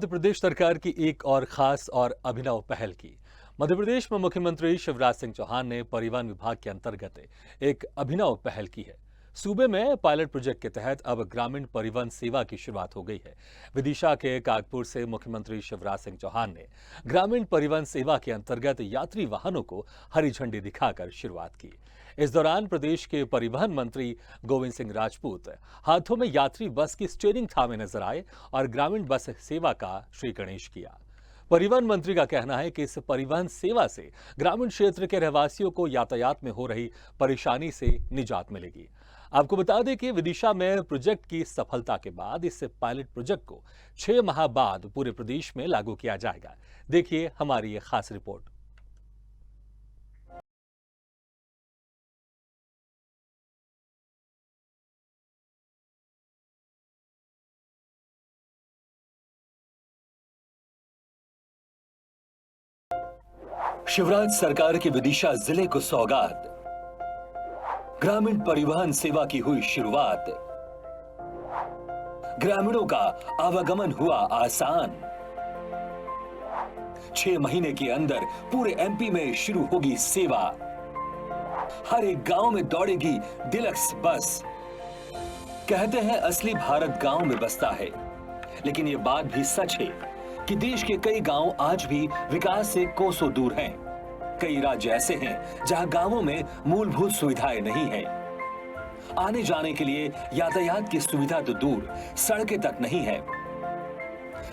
मध्य प्रदेश सरकार की एक और खास और अभिनव पहल की। मध्य प्रदेश में मुख्यमंत्री शिवराज सिंह चौहान ने परिवहन विभाग के अंतर्गत एक अभिनव पहल की है। सूबे में पायलट प्रोजेक्ट के तहत अब ग्रामीण परिवहन सेवा की शुरुआत हो गई है। विदिशा के कागपुर से मुख्यमंत्री शिवराज सिंह चौहान ने ग्रामीण परिवहन सेवा के अंतर्गत यात्री वाहनों को हरी झंडी दिखाकर शुरुआत की। इस दौरान प्रदेश के परिवहन मंत्री गोविंद सिंह राजपूत हाथों में यात्री बस की स्टीयरिंग थामे नजर आए और ग्रामीण बस सेवा का श्री गणेश किया। परिवहन मंत्री का कहना है कि इस परिवहन सेवा से ग्रामीण क्षेत्र के रहवासियों को यातायात में हो रही परेशानी से निजात मिलेगी। आपको बता दें कि विदिशा में प्रोजेक्ट की सफलता के बाद इस पायलट प्रोजेक्ट को 6 माह बाद पूरे प्रदेश में लागू किया जाएगा। देखिए हमारी ये खास रिपोर्ट। शिवराज सरकार की विदिशा जिले को सौगात, ग्रामीण परिवहन सेवा की हुई शुरुआत, ग्रामीणों का आवागमन हुआ आसान। 6 महीने के अंदर पूरे एमपी में शुरू होगी सेवा। हर एक गांव में दौड़ेगी डिलक्स बस। कहते हैं असली भारत गांव में बसता है, लेकिन यह बात भी सच है कि देश के कई गांव आज भी विकास से कोसों दूर हैं। कई राज्य ऐसे हैं जहां गांवों में मूलभूत सुविधाएं नहीं हैं। आने जाने के लिए यातायात की सुविधा तो दूर, सड़कें तक नहीं है।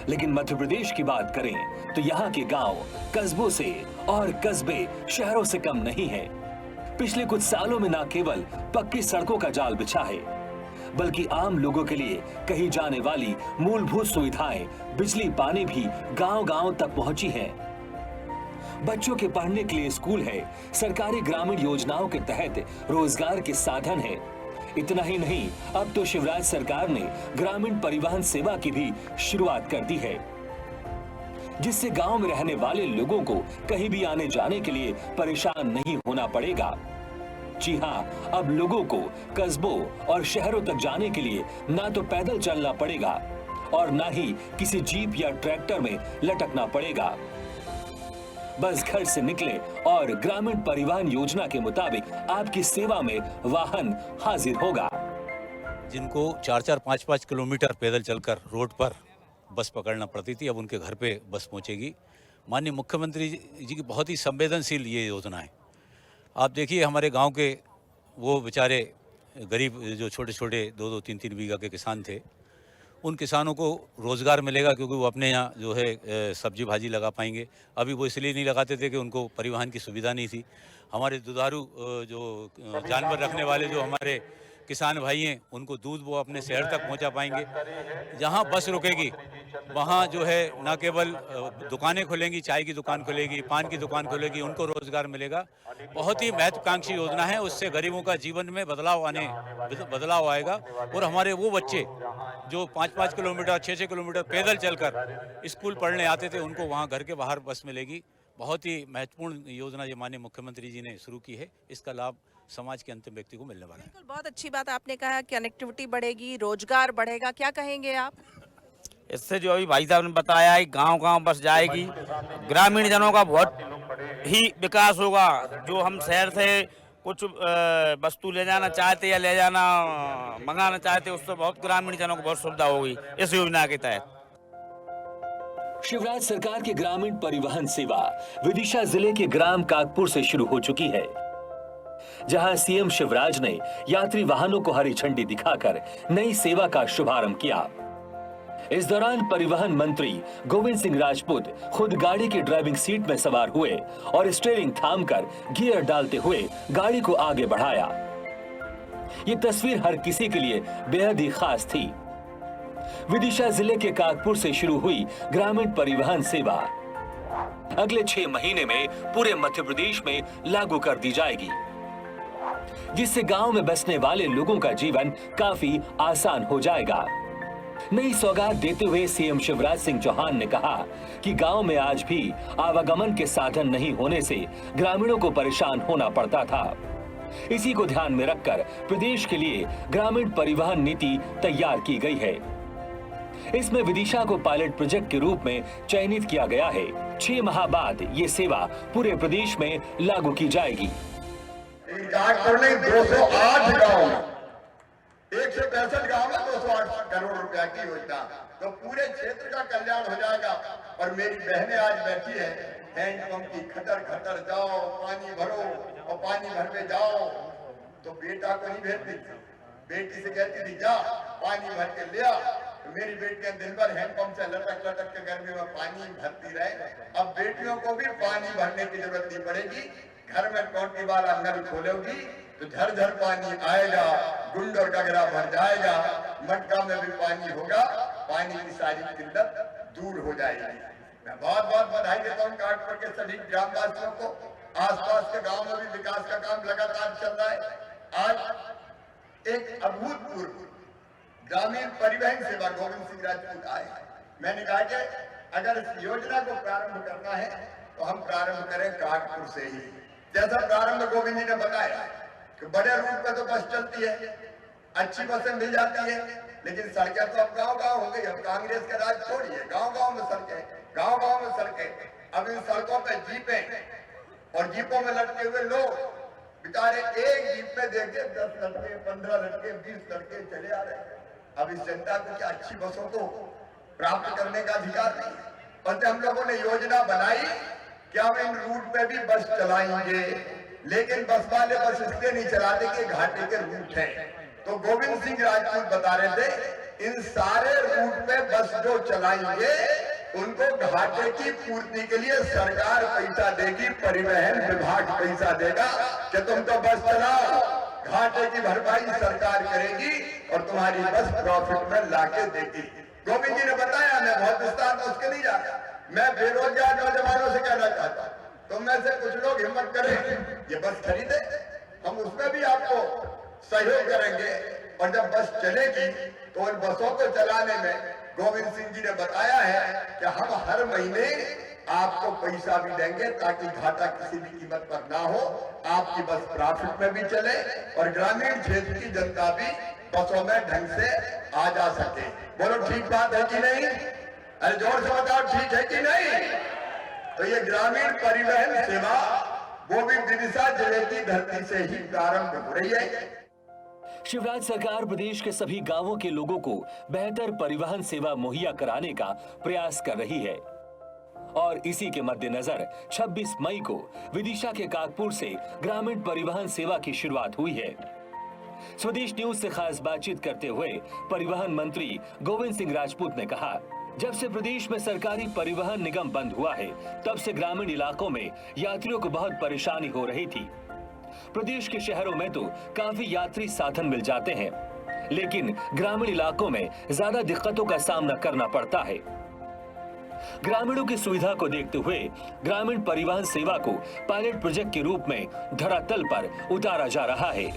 लेकिन मध्य प्रदेश की बात करें तो यहाँ के गांव कस्बों से और कस्बे शहरों से कम नहीं है। पिछले कुछ सालों में न केवल पक्की सड़कों का जाल बिछा है, बल्कि आम लोगों के लिए कही जाने वाली मूलभूत सुविधाएं, बिजली, पानी भी गांव-गांव तक पहुंची है। बच्चों के पढ़ने के लिए स्कूल है, सरकारी ग्रामीण योजनाओं के तहत रोजगार के साधन है। इतना ही नहीं, अब तो शिवराज सरकार ने ग्रामीण परिवहन सेवा की भी शुरुआत कर दी है, जिससे गांव में रहने वाले लोगों को कहीं भी आने जाने के लिए परेशान नहीं होना पड़ेगा। जी हां, अब लोगों को कस्बों और शहरों तक जाने के लिए ना तो पैदल चलना पड़ेगा और ना ही किसी जीप या ट्रैक्टर में लटकना पड़ेगा। बस घर से निकले और ग्रामीण परिवहन योजना के मुताबिक आपकी सेवा में वाहन हाजिर होगा। जिनको 4-4, 5-5 किलोमीटर पैदल चलकर रोड पर बस पकड़ना पड़ती थी, अब उनके घर पे बस पहुंचेगी। माननीय मुख्यमंत्री जी की बहुत ही संवेदनशील ये योजना है। आप देखिए, हमारे गांव के वो बेचारे गरीब जो छोटे छोटे 2-2, 3-3 बीघा के किसान थे, उन किसानों को रोज़गार मिलेगा, क्योंकि वो अपने यहाँ जो है सब्जी भाजी लगा पाएंगे। अभी वो इसलिए नहीं लगाते थे कि उनको परिवहन की सुविधा नहीं थी। हमारे दुधारू जो जानवर रखने वाले जो हमारे किसान भाई हैं, उनको दूध वो अपने शहर तक पहुंचा पाएंगे। जहां बस रुकेगी वहां जो है न केवल दुकानें खुलेंगी, चाय की दुकान खुलेगी, पान की दुकान खुलेगी, उनको रोजगार मिलेगा। बहुत ही महत्वाकांक्षी योजना है। उससे गरीबों का जीवन में बदलाव आएगा और हमारे वो बच्चे जो 5-5 किलोमीटर, 6-6 किलोमीटर पैदल चलकर स्कूल पढ़ने आते थे, उनको वहाँ घर के बाहर बस मिलेगी। बहुत ही महत्वपूर्ण योजना ये माननीय मुख्यमंत्री जी ने शुरू की है। इसका लाभ समाज के अंतिम व्यक्ति को मिलने वाला है। बिल्कुल, बहुत अच्छी बात आपने कहा, कनेक्टिविटी बढ़ेगी, रोजगार बढ़ेगा। क्या कहेंगे आप? इससे जो अभी भाई साहब ने बताया है, गांव-गांव बस जाएगी, ग्रामीण जनों का बहुत ही विकास होगा। जो हम शहर से कुछ वस्तु ले जाना चाहते या ले जाना मंगाना चाहते, उससे बहुत ग्रामीण जनों को बहुत सुविधा होगी इस योजना के तहत। शिवराज सरकार की ग्रामीण परिवहन सेवा विदिशा जिले के ग्राम कागपुर से शुरू हो चुकी है, जहां सीएम शिवराज ने यात्री वाहनों को हरी झंडी दिखाकर नई सेवा का शुभारंभ किया। इस दौरान परिवहन मंत्री गोविंद सिंह राजपूत खुद गाड़ी की ड्राइविंग सीट में सवार हुए और स्टीयरिंग थामकर गियर डालते हुए गाड़ी को आगे बढ़ाया। ये तस्वीर हर किसी के लिए बेहद ही खास थी। विदिशा जिले के कागपुर से शुरू हुई ग्रामीण परिवहन सेवा अगले 6 महीने में पूरे मध्य प्रदेश में लागू कर दी जाएगी, जिससे गांव में बसने वाले लोगों का जीवन काफी आसान हो जाएगा। नई सौगात देते हुए सीएम शिवराज सिंह चौहान ने कहा कि गांव में आज भी आवागमन के साधन नहीं होने से ग्रामीणों को परेशान होना पड़ता था। इसी को ध्यान में रखकर प्रदेश के लिए ग्रामीण परिवहन नीति तैयार की गई है। इसमें विदिशा को पायलट प्रोजेक्ट के रूप में चयनित किया गया है। 6 माह बाद ये सेवा पूरे प्रदेश में लागू की जाएगी। कागपुर नहीं 208 गाँव, 165 गाँव में 208 करोड़ रुपया की योजना, तो पूरे क्षेत्र का कल्याण हो जाएगा। और मेरी बहनें आज बैठी है, हैंडपंप की खटर खटर जाओ पानी भरो, और पानी भर में जाओ तो बेटा को नहीं भेजती, बेटी से कहती थी जा पानी भर के ले आ। तो मेरी बेटियां दिन भर हैंडपंप से लटक लटक के गर्मी में पानी भरती रहे। अब बेटियों को भी पानी भरने की जरूरत नहीं पड़ेगी। घर में टोटी वाला नल खोलोगी तो झरझर पानी आएगा, गुंड और गगरा भर जाएगा, मटका में भी पानी होगा, पानी की सारी किल्लत दूर हो जाएगी। मैं बहुत बहुत बधाई देता हूँ कागपुर के सभी ग्रामवासियों को। आसपास के गांव में भी विकास का काम लगातार चल रहा है। आज एक अभूतपूर्व ग्रामीण परिवहन सेवा गोविंद सिंह राजपूत आए। मैंने कहा कि अगर इस योजना को प्रारंभ करना है तो हम प्रारंभ करें कागपुर से ही। जैसा प्रारंभ गोविंद जी ने बताया कि बड़े रूट पे तो बस चलती है, अच्छी बसें मिल जाती है, लेकिन सड़कें तो अब गांव गांव हो गई। अब कांग्रेस का राज छोड़िए, गांव गांव में सड़कें, गांव गांव में सड़कें। अब इन सड़कों पे जीपें और जीपों में लटके हुए लोग बेचारे एक जीप में देखिए 10 लड़के, 15 लड़के, 20 लड़के चले आ रहे हैं। अब इस जनता को क्या अच्छी बसों को प्राप्त करने का अधिकार नहीं? और हम लोगों ने योजना बनाई कि हम इन रूट पे भी बस चलाएंगे, लेकिन बस वाले बस इसलिए नहीं चलाते कि घाटे के रूट है। तो गोविंद सिंह राजपूत बता रहे थे इन सारे रूट पे बस जो चलाएंगे उनको घाटे की पूर्ति के लिए सरकार पैसा देगी, परिवहन विभाग पैसा देगा कि तुम तो बस चलाओ, घाटे की भरपाई सरकार करेगी और तुम्हारी बस प्रॉफिट में लाके देगी। गोविंद जी ने बताया, मैं बहुत विस्तार में उसके नहीं जाता। मैं बेरोजगार नौजवानों से कहना चाहता हूँ, तुम में से कुछ लोग हिम्मत करें ये बस खरीदे, हम उसमें भी आपको सहयोग करेंगे। और जब बस चलेगी तो उन बसों को चलाने में गोविंद सिंह जी ने बताया है कि हम हर महीने आपको पैसा भी देंगे ताकि घाटा किसी भी कीमत पर ना हो, आपकी बस प्रॉफिट में भी चले और ग्रामीण क्षेत्र की जनता भी बसों में ढंग से आ जा सके। बोलो ठीक बात है कि नहीं? अरे जोर से बताओ ठीक है कि नहीं? तो ये ग्रामीण परिवहन सेवा वो भी विदिशा जिले की धरती से ही प्रारंभ हो रही है। शिवराज सरकार प्रदेश के सभी गांवों के लोगों को बेहतर परिवहन सेवा मुहैया कराने का प्रयास कर रही है और इसी के मद्देनजर 26 मई को विदिशा के कागपुर से ग्रामीण परिवहन सेवा की शुरुआत हुई है। स्वदेश न्यूज से खास बातचीत करते हुए परिवहन मंत्री गोविंद सिंह राजपूत ने कहा, जब से प्रदेश में सरकारी परिवहन निगम बंद हुआ है तब से ग्रामीण इलाकों में यात्रियों को बहुत परेशानी हो रही थी। प्रदेश के शहरों में तो काफी यात्री साधन मिल जाते हैं, लेकिन ग्रामीण इलाकों में ज्यादा दिक्कतों का सामना करना पड़ता है। ग्रामीणों की सुविधा को देखते हुए ग्रामीण परिवहन सेवा को पायलट प्रोजेक्ट के रूप में धरातल पर उतारा जा रहा है।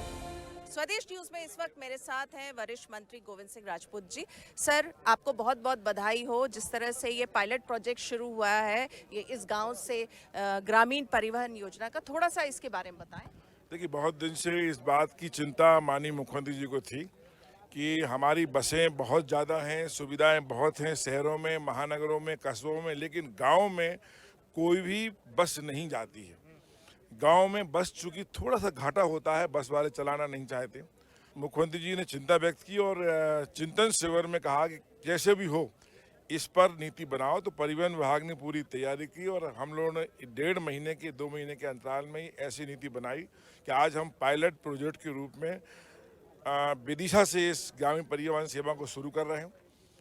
स्वदेश न्यूज में इस वक्त मेरे साथ हैं वरिष्ठ मंत्री गोविंद सिंह राजपूत जी। सर, आपको बहुत बहुत बधाई हो। जिस तरह से ये पायलट प्रोजेक्ट शुरू हुआ है ये इस गांव से ग्रामीण परिवहन योजना का, थोड़ा सा इसके बारे में बताएं। देखिए, बहुत दिन से इस बात की चिंता माननीय मुख्यमंत्री जी को थी कि हमारी बसें बहुत ज़्यादा हैं, सुविधाएं बहुत हैं शहरों में, महानगरों में, कस्बों में, लेकिन गांव में कोई भी बस नहीं जाती है। गांव में बस चूंकि थोड़ा सा घाटा होता है, बस वाले चलाना नहीं चाहते। मुख्यमंत्री जी ने चिंता व्यक्त की और चिंतन शिविर में कहा कि जैसे भी हो इस पर नीति बनाओ। तो परिवहन विभाग ने पूरी तैयारी की और हम लोगों ने 1.5 महीने के 2 महीने के अंतराल में ही ऐसी नीति बनाई कि आज हम पायलट प्रोजेक्ट के रूप में विदिशा से इस ग्रामीण परिवहन सेवा को शुरू कर रहे हैं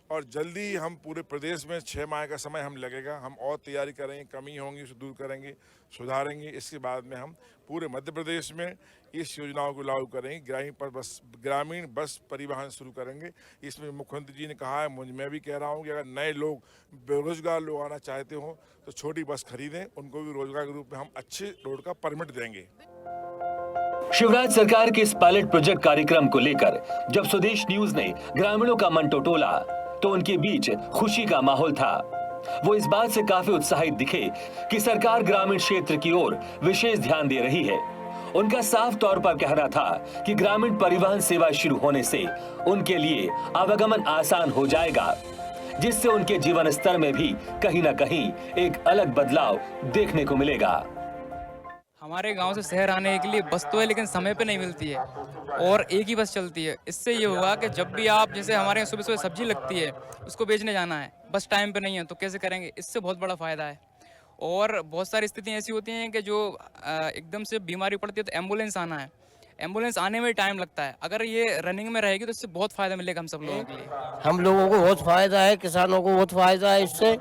और जल्दी हम पूरे प्रदेश में 6 माह का समय हम लगेगा। हम और तैयारी करेंगे, कमी होंगी उसे दूर करेंगे, सुधारेंगे। इसके बाद में हम पूरे मध्य प्रदेश में इस योजनाओं को लागू करेंगे, ग्रामीण बस परिवहन शुरू करेंगे। इसमें मुख्यमंत्री जी ने कहा है, मैं भी कह रहा हूँ कि अगर नए लोग, बेरोजगार लोग आना चाहते हो तो छोटी बस खरीदें, उनको भी रोजगार के रूप में हम अच्छे रोड का परमिट देंगे। शिवराज सरकार के इस पायलट प्रोजेक्ट कार्यक्रम को लेकर जब स्वदेश न्यूज ने ग्रामीणों का मन टटोला तो उनके बीच खुशी का माहौल था। वो इस बात से काफी उत्साहित दिखे कि सरकार ग्रामीण क्षेत्र की ओर विशेष ध्यान दे रही है। उनका साफ तौर पर कहना था कि ग्रामीण परिवहन सेवा शुरू होने से उनके लिए आवागमन आसान हो जाएगा। जिससे उनके जीवन स्तर में भी कहीं ना कहीं एक अलग बदलाव देखने को मिलेगा। हमारे गांव से शहर आने के लिए बस तो है, लेकिन समय पे नहीं मिलती है और एक ही बस चलती है। इससे ये हुआ कि जब भी आप, जैसे हमारे यहाँ सुबह सुबह सब्जी लगती है, उसको बेचने जाना है, बस टाइम पे नहीं है तो कैसे करेंगे। इससे बहुत बड़ा फ़ायदा है। और बहुत सारी स्थितियाँ ऐसी होती हैं कि जो एकदम से बीमारी पड़ती है तो एम्बुलेंस आना है, एम्बुलेंस आने में टाइम लगता है। अगर ये रनिंग में रहेगी तो इससे बहुत फ़ायदा मिलेगा हम सब लोगों के लिए। हम लोगों को बहुत फायदा है, किसानों को बहुत फायदा है इससे।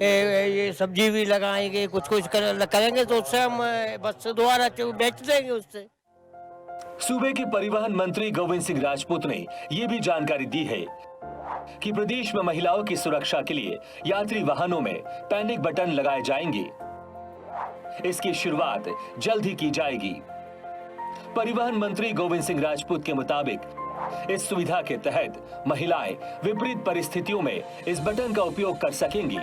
ये सब्जी भी लगाएंगे, कुछ करेंगे तो उससे हम बस से दोबारा बेच देंगे उससे। सूबे के परिवहन मंत्री गोविंद सिंह राजपूत ने यह भी जानकारी दी है कि प्रदेश में महिलाओं की सुरक्षा के लिए यात्री वाहनों में पैनिक बटन लगाए जाएंगे। इसकी शुरुआत जल्द ही की जाएगी। परिवहन मंत्री गोविंद सिंह राजपूत के मुताबिक इस सुविधा के तहत महिलाएं विपरीत परिस्थितियों में इस बटन का उपयोग कर सकेंगी।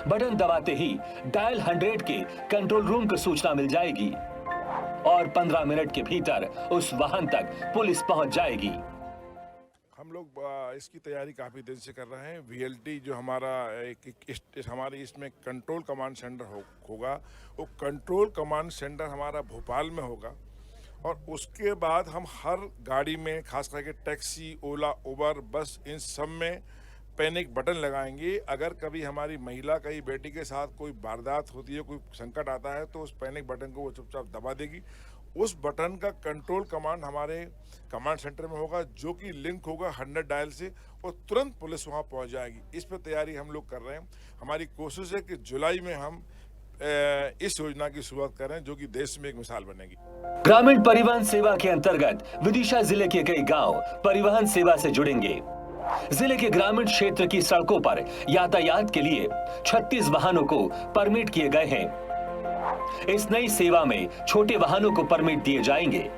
बटन दबाते ही डायल 100 के कंट्रोल रूम को सूचना मिल जाएगी और 15 मिनट के भीतर उस वाहन तक पुलिस पहुंच जाएगी। हम लोग इसकी तैयारी काफ़ी दिन से कर रहे हैं। VLT जो हमारा हमारे इसमें कंट्रोल कमांड सेंटर होगा, वो कंट्रोल कमांड सेंटर हमारा भोपाल में होगा और उसके बाद हम हर गाड़ी में, खास करके टैक्सी, ओला, उबर, बस, इन सब में पैनिक बटन लगाएंगे। अगर कभी हमारी महिला कहीं बेटी के साथ कोई वारदात होती है, कोई संकट आता है, तो उस पैनिक बटन को वो चुपचाप दबा देगी। उस बटन का कंट्रोल कमांड हमारे कमांड सेंटर में होगा, जो कि लिंक होगा 100 डायल से और तुरंत पुलिस वहां पहुंच जाएगी। इस पर तैयारी हम लोग कर रहे हैं। हमारी कोशिश है कि जुलाई में हम इस योजना की शुरुआत करें, जो कि देश में एक मिसाल बनेगी। ग्रामीण परिवहन सेवा के अंतर्गत विदिशा जिले के कई गांव परिवहन सेवा से जुड़ेंगे। जिले के ग्रामीण क्षेत्र की सड़कों पर यातायात के लिए 36 वाहनों को परमिट किए गए हैं। इस नई सेवा में छोटे वाहनों को परमिट दिए जाएंगे।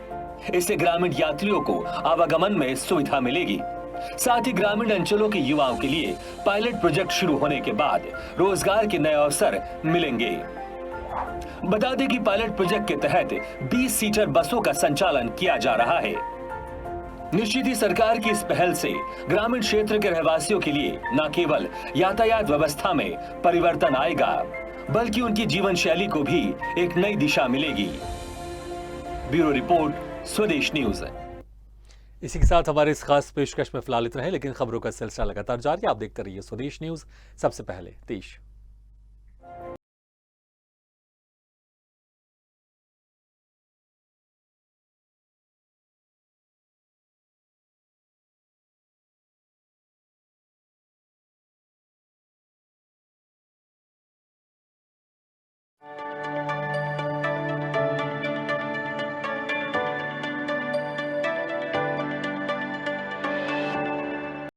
इससे ग्रामीण यात्रियों को आवागमन में सुविधा मिलेगी। साथ ही ग्रामीण अंचलों के युवाओं के लिए पायलट प्रोजेक्ट शुरू होने के बाद रोजगार के नए अवसर मिलेंगे। बता दें कि पायलट प्रोजेक्ट के तहत 20 सीटर बसों का संचालन किया जा रहा है। निश्चित ही सरकार की इस पहल से ग्रामीण क्षेत्र के रहवासियों के लिए न केवल यातायात व्यवस्था में परिवर्तन आएगा, बल्कि उनकी जीवन शैली को भी एक नई दिशा मिलेगी। ब्यूरो रिपोर्ट, स्वदेश न्यूज। इसी के साथ हमारे इस खास पेशकश में फिलहाल इतना है, लेकिन खबरों का सिलसिला लगातार जारी। आप देखते रहिए स्वदेश न्यूज। सबसे पहले देश।